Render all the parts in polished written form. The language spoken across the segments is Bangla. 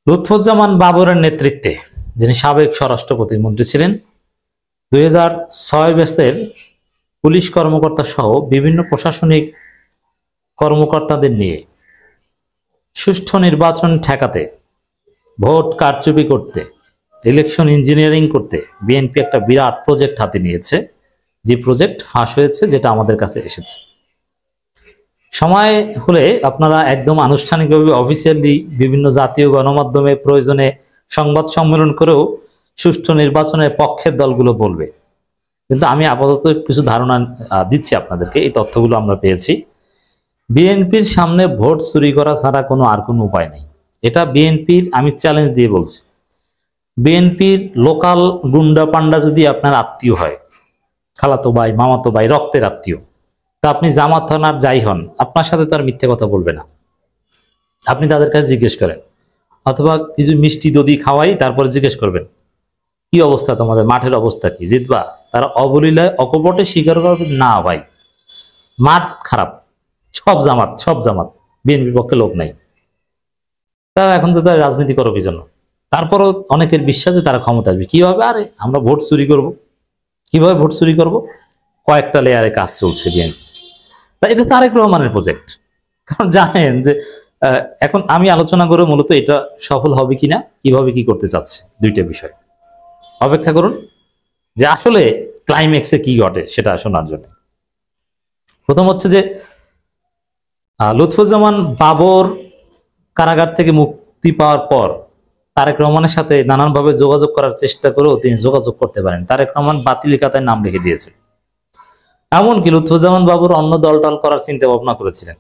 লুৎফুজ্জামান বাবরের নেতৃত্বে, যিনি সাবেক স্বরাষ্ট্র প্রতিমন্ত্রী ছিলেন, 2006 ব্যাচের পুলিশ কর্মকর্তা সহ বিভিন্ন প্রশাসনিক কর্মকর্তাদের নিয়ে সুষ্ঠু নির্বাচন ঠেকাতে, ভোট কারচুপি করতে, ইলেকশন ইঞ্জিনিয়ারিং করতে বিএনপি একটা বিরাট প্রজেক্ট হাতে নিয়েছে। যে প্রজেক্ট ফাঁস হয়েছে, যেটা আমাদের কাছে এসেছে। সময় হলে আপনারা একদম আনুষ্ঠানিকভাবে অফিসিয়ালি বিভিন্ন জাতীয় গণমাধ্যমে প্রয়োজনে সংবাদ সম্মেলন করেও সুষ্ঠু নির্বাচনের পক্ষের দলগুলো বলবে। কিন্তু আমি আপাতত কিছু ধারণা দিচ্ছি আপনাদেরকে। এই তথ্যগুলো আমরা পেয়েছি। বিএনপির সামনে ভোট চুরি করা ছাড়া আর কোনো উপায় নেই। এটা বিএনপির, আমি চ্যালেঞ্জ দিয়ে বলছি, বিএনপির লোকাল গুন্ডা পান্ডা যদি আপনার আত্মীয় হয়, খালাতো ভাই, মামাতো ভাই, রক্তের আত্মীয়, তা আপনি জামাত হন আর যাই হন, আপনার সাথে তো আর মিথ্যে কথা বলবে না। আপনি তাদের কাছে জিজ্ঞেস করেন, অথবা কিছু মিষ্টি দধি খাওয়াই তারপরে জিজ্ঞেস করবেন, কি অবস্থা তোমাদের, মাঠের অবস্থা কি, জিতবা? তারা অবলীলায় অকপটে স্বীকার করবে, না ভাই, মাঠ খারাপ, সব জামাত, বিএনপির পক্ষে লোক নাই। তারা এখন তো তারা রাজনীতি করো কি জন্য? তারপরও অনেকের বিশ্বাসে তারা ক্ষমতা আসবে। কিভাবে? আরে আমরা ভোট চুরি করব। কিভাবে ভোট চুরি করব? কয়েকটা লেয়ারে কাজ চলছে বিএনপি। তা এটা তারেক রহমানের প্রজেক্ট। কারণ জানেন যে এখন আমি আলোচনা করে মূলত এটা সফল হবে কিনা, কিভাবে কি করতে চাচ্ছে, দুইটা বিষয়। অপেক্ষা করুন যে আসলে ক্লাইম্যাক্সে কি ঘটে সেটা শোনার জন্য। প্রথম হচ্ছে যে লুৎফুজ্জামান বাবর কারাগার থেকে মুক্তি পাওয়ার পর তারেক রহমানের সাথে নানানভাবে যোগাযোগ করার চেষ্টা করেও তিনি যোগাযোগ করতে পারেন। তারেক রহমান বাতিল খাতায় নাম লিখে দিয়েছে। এমনকি লুৎফুজ্জামান বাবর অন্য দলটল করার চিন্তা ভাবনা করেছিলেন।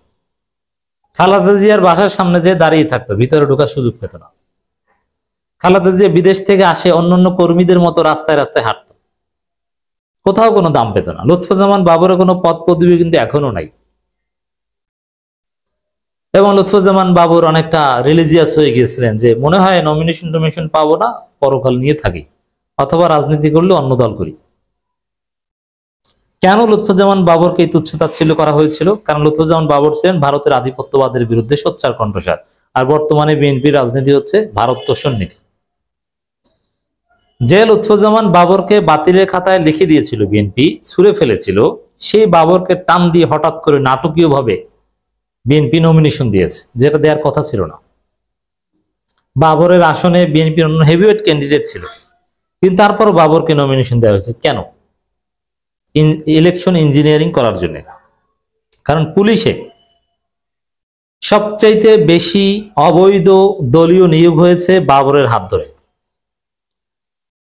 খালেদা জিয়ার বাসার সামনে যে দাঁড়িয়ে থাকতো, ভিতরে ঢোকার সুযোগ পেত না। খালেদা জিয়া বিদেশ থেকে আসে অন্যান্য কর্মীদের মতো রাস্তায় রাস্তায় হাঁটতো, কোথাও কোনো দাম পেত না। লুৎফুজ্জামান বাবরের কোনো পদ পদবি কিন্তু এখনো নাই। এবং লুৎফুজ্জামান বাবর অনেকটা রিলিজিয়াস হয়ে গিয়েছিলেন যে মনে হয় নমিনেশন পাবো না, পরকাল নিয়ে থাকি, অথবা রাজনীতি করলে অন্য দল করি। কেন লুৎফুজ্জামান বাবরকে এই তুচ্ছতাচ্ছিল্য করা হয়েছিল? কারণ লুৎফুজ্জামান বাবর ছিলেন ভারতের আধিপত্যবাদের বিরুদ্ধে সোচ্চার কণ্ঠস্বর। আর বর্তমানে বিএনপির রাজনীতি হচ্ছে ভারত তোষণ নীতি। যে লুৎফুজ্জামান বাবরকে বাতিলের খাতায় লিখে দিয়েছিল বিএনপি, ছুঁড়ে ফেলেছিল, সেই বাবরকে টান দিয়ে হঠাৎ করে নাটকীয়ভাবে বিএনপি নমিনেশন দিয়েছে, যেটা দেওয়ার কথা ছিল না। বাবরের আসনে বিএনপির অন্য হেভিওয়েট ক্যান্ডিডেট ছিল, কিন্তু তারপরও বাবরকে নমিনেশন দেওয়া হয়েছে। কেন? ইলেকশন ইঞ্জিনিয়ারিং করার জন্য। কারণ পুলিশে সবচাইতে বেশি অবৈধ দলীয় নিয়োগ হয়েছে বাবরের হাত ধরে।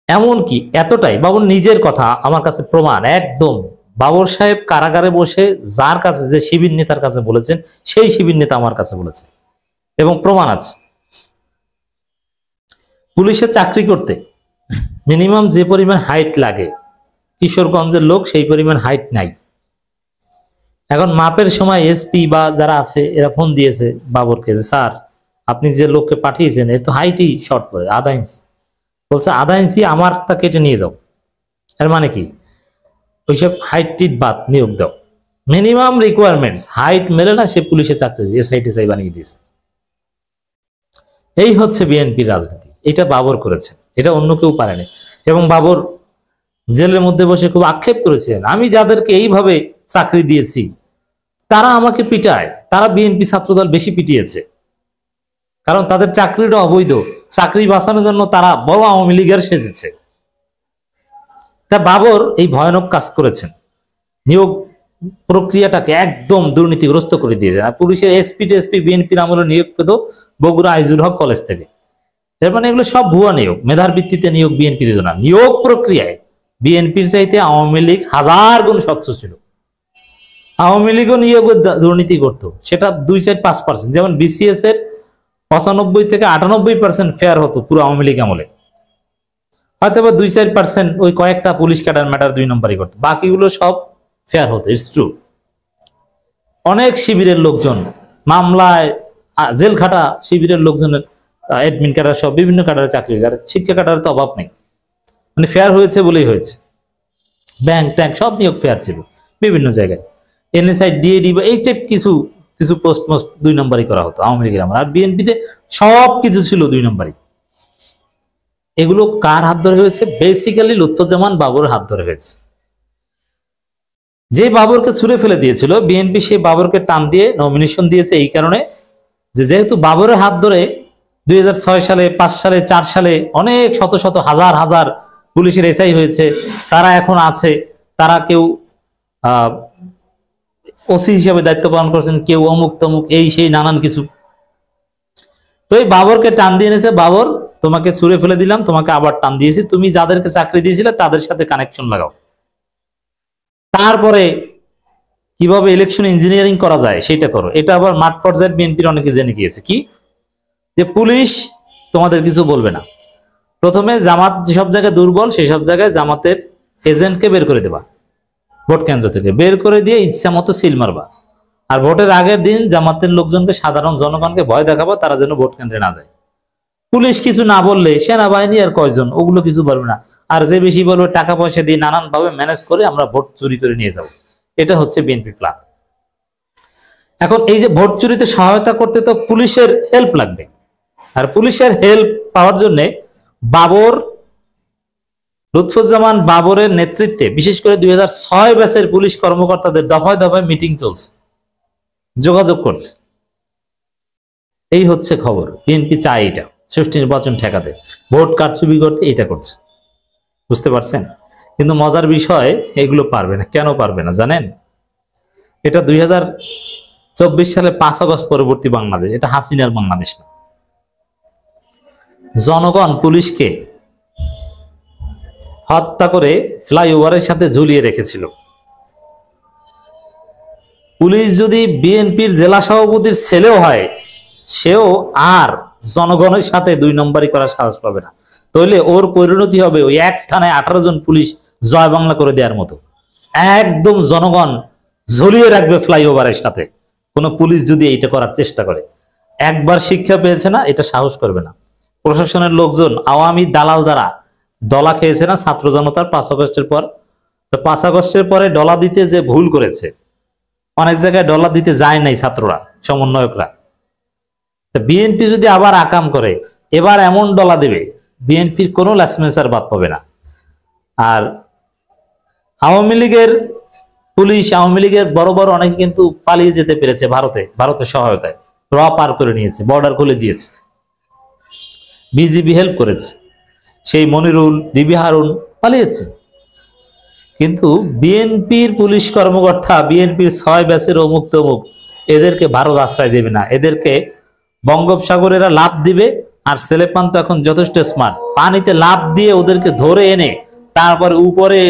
এমনকি এতটাই, বাবর নিজের কথা আমার কাছে প্রমাণ, একদম বাবর সাহেব কারাগারে বসে যার কাছে, যে শিবির নেতার কাছে বলেছেন, সেই শিবির নেতা আমার কাছে বলেছে এবং প্রমাণ আছে। পুলিশে চাকরি করতে মিনিমাম যে পরিমাণ হাইট লাগে, কিশোরগঞ্জের লোক সেই পরিমাণ হাইট নাই। এখন মাপের সময় এসপি বা যারা আছে এরা ফোন দিয়েছে বাবরকে যে স্যার আপনি যে লোককে পাঠিয়েছেন এর তো হাইটই শর্ট করে, আধা ইঞ্চি। বলছে আধা ইঞ্চি আমারটা কেটে নিয়ে যাও। এর মানে কি? ওইসব হাইট টিট বাদ, নিয়োগ দাও। মিনিমাম রিকোয়ারমেন্টস, হাইট মেলে না, সে পুলিশে চাকরি এসআই বানিয়ে দিয়েছে। এই হচ্ছে বিএনপির রাজনীতি। এটা বাবর করেছেন, এটা অন্য কেউ পারেনি। এবং বাবর জেলের মধ্যে বসে খুব আক্ষেপ করেছিলেন, আমি যাদেরকে এইভাবে চাকরি দিয়েছি তারা আমাকে পিটায়, তারা বিএনপি ছাত্রদল বেশি পিটিয়েছে, কারণ তাদের চাকরিটা অবৈধ। চাকরি বাঁচানোর জন্য তারা বড় আওয়ামী লীগের সেজেছে। তা বাবর এই ভয়ানক কাজ করেছেন, নিয়োগ প্রক্রিয়াটাকে একদম দুর্নীতিগ্রস্ত করে দিয়েছেন। আর পুলিশের এসপি বিএনপির আমলে নিয়োগ পেত বগুড়া আইজুল হক কলেজ থেকে। এর মানে এগুলো সব ভুয়া নিয়োগ, মেধার ভিত্তিতে নিয়োগ বিএনপি দিত না। নিয়োগ প্রক্রিয়ায় বিএনপির চাইতে আওয়ামী লীগ 1000 গুণ স্বচ্ছ ছিল। আওয়ামী লীগও নিয়োগ দুর্নীতি করত, সেটা 2-4-5%। যেমন বিসিএস এর 95 থেকে 98% ফেয়ার হতো পুরো আওয়ামী লীগ আমলে। হয়তো 2-4% ওই কয়েকটা পুলিশ ক্যাডার ম্যাটার 2 নম্বরই করতো, বাকিগুলো সব ফেয়ার হতো। It's true. অনেক শিবিরের লোকজন মামলায় জেল খাটা শিবিরের লোকজনের অ্যাডমিন ক্যাডার সব বিভিন্ন ক্যাডারে চাকরি, শিক্ষা ক্যাডারের তো অভাব নেই। মানে ফেয়ার হয়েছে বলেই হয়েছে। ব্যাংক ট্যাঙ্ক সব নিয়োগ ফেয়ার ছিল বিভিন্ন জায়গায়। এনএসআই ডিএডি বা এই টাইপ কিছু কিছু পোস্ট মোস্ট 2 নম্বরই করা হতো আওয়ামী লীগের আমলে, আর বিএনপিতে সবকিছু ছিল 2 নম্বরই। এগুলো কার হাত ধরে হয়েছে? বেসিক্যালি লুৎফুজ্জামান বাবরের হাত ধরে হয়েছে। যে বাবরকে ছুঁড়ে ফেলে দিয়েছিল বিএনপি, সেই বাবরকে টান দিয়ে নমিনেশন দিয়েছে এই কারণে যে যেহেতু বাবরের হাত ধরে 2006 সালে, 5 সালে, 4 সালে অনেক শত শত হাজার হাজার পুলিশের এসআই হয়েছে, তারা এখন আছে, তারা কেউ ওসি হিসেবে দায়িত্ব পালন করছেন, কেউ অমুক তমুক এই সেই নানান কিছু। তো এই বাবরকে টান দিয়ে এনেছে, বাবর তোমাকে ছুঁড়ে ফেলে দিলাম, তোমাকে আবার টান দিয়েছি, তুমি যাদেরকে চাকরি দিয়েছিলে তাদের সাথে কানেকশন লাগাও। তারপরে কিভাবে ইলেকশন ইঞ্জিনিয়ারিং করা যায় সেটা করো। এটা আবার মাঠ পর্যায়ে বিএনপির অনেকে জেনে গিয়েছে কি, যে পুলিশ তোমাদের কিছু বলবে না, প্রথমে জামাত যেসব জায়গায় দুর্বল সেই সব জায়গায় জামাতের এজেন্টকে বের করে দেবা, ভোট কেন্দ্র থেকে বের করে দিয়ে ইচ্ছা মতো সিল মারবা, আর ভোটের আগের দিন জামাতের লোকজনকে, সাধারণ জনগণকে ভয় দেখাবো তারা যেন ভোট কেন্দ্রে না যায়। পুলিশ কিছু না বললে সেনাবাহিনী আর কয়জন, ওগুলো কিছু বলবে না, আর যে বেশি বলবে টাকা পয়সা দিয়ে নানান ভাবে ম্যানেজ করে আমরা ভোট চুরি করে নিয়ে যাব। এটা হচ্ছে বিএনপি প্ল্যান। এখন এই যে ভোট চুরিতে সহায়তা করতে তো পুলিশের হেল্প লাগবে, আর পুলিশের হেল্প পাওয়ার জন্য বাবর, লুৎফুজ্জামান বাবরের নেতৃত্বে বিশেষ করে 2006 ব্যাচের পুলিশ কর্মকর্তাদের দফায় দফায় মিটিং চলছে, যোগাযোগ করছে। এই হচ্ছে খবর। বিএনপি চায় এটা, সুষ্ঠু নির্বাচন ঠেকাতে, ভোট কারচুপি করতে এটা করছে, বুঝতে পারছেন? কিন্তু মজার বিষয়, এগুলো পারবে না। কেন পারবে না জানেন? এটা 2024 সালে 5 আগস্ট পরবর্তী বাংলাদেশ, এটা হাসিনার বাংলাদেশ না। জনগণ পুলিশকে হত্যা করে ফ্লাইওভারের সাথে ঝুলিয়ে রেখেছিল। পুলিশ যদি বিএনপির জেলা সভাপতির ছেলেও হয়, সেও আর জনগণের সাথে 2 নম্বরই করার সাহস পাবে না। তাহলে ওর পরিণতি হবে ওই এক থানায় 18 জন পুলিশ জয় বাংলা করে দেওয়ার মতো, একদম জনগণ ঝুলিয়ে রাখবে ফ্লাইওভারের সাথে। কোন পুলিশ যদি এইটা করার চেষ্টা করে, একবার শিক্ষা পেয়েছে না, এটা সাহস করবে না। প্রশাসনের লোকজন, আওয়ামী দালাল যারা ডলা খেয়েছে না ছাত্র জনতার 5 আগস্টের পর, তো 5 আগস্টের পরে ডলা দিতে যে ভুল করেছে, অনেক জায়গায় ডলা দিতে যায় নাই ছাত্ররা, সমন্বয়করা। বিএনপি যদি আবার আকাম করে, এবার এমন ডলা দেবে বিএনপির কোনো লাসমেন্সার বাদ পাবে না। আর আওয়ামী লীগের পুলিশ, আওয়ামী লীগের বড় বড় অনেকে কিন্তু পালিয়ে যেতে পেরেছে ভারতের সহায়তায়, র পার করে নিয়েছে, বর্ডার খুলে দিয়েছে, বিজিবি হেল্প করেছে। সেই মনিরুল, ডিবি হারুন পালিয়েছে। কিন্তু বিএনপির পুলিশ কর্মকর্তা, বিএনপির 6 ব্যাচের অমুক তমুক, এদেরকে ভারত আশ্রয় দেবে না, এদেরকে বঙ্গোপসাগরেরা লাভ দিবে। আর ছেলেপান তো এখন যথেষ্ট স্মার্ট, পানিতে লাভ দিয়ে ওদেরকে ধরে এনে তারপরে উপরে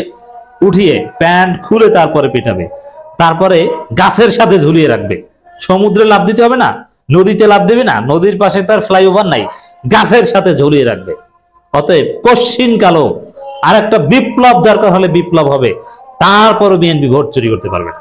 উঠিয়ে প্যান্ট খুলে তারপরে পেটাবে, তারপরে গাছের সাথে ঝুলিয়ে রাখবে। সমুদ্রে লাভ দিতে হবে না, নদীতে লাভ দেবে না, নদীর পাশে তার ফ্লাইওভার নাই, গাছের সাথে ঝুলিয়ে রাখবে। অতএব কশ্চিন কালো আর একটা বিপ্লব দরকার হলে বিপ্লব হবে, তারপরও বিএনপি ভোট চুরি করতে পারবে না।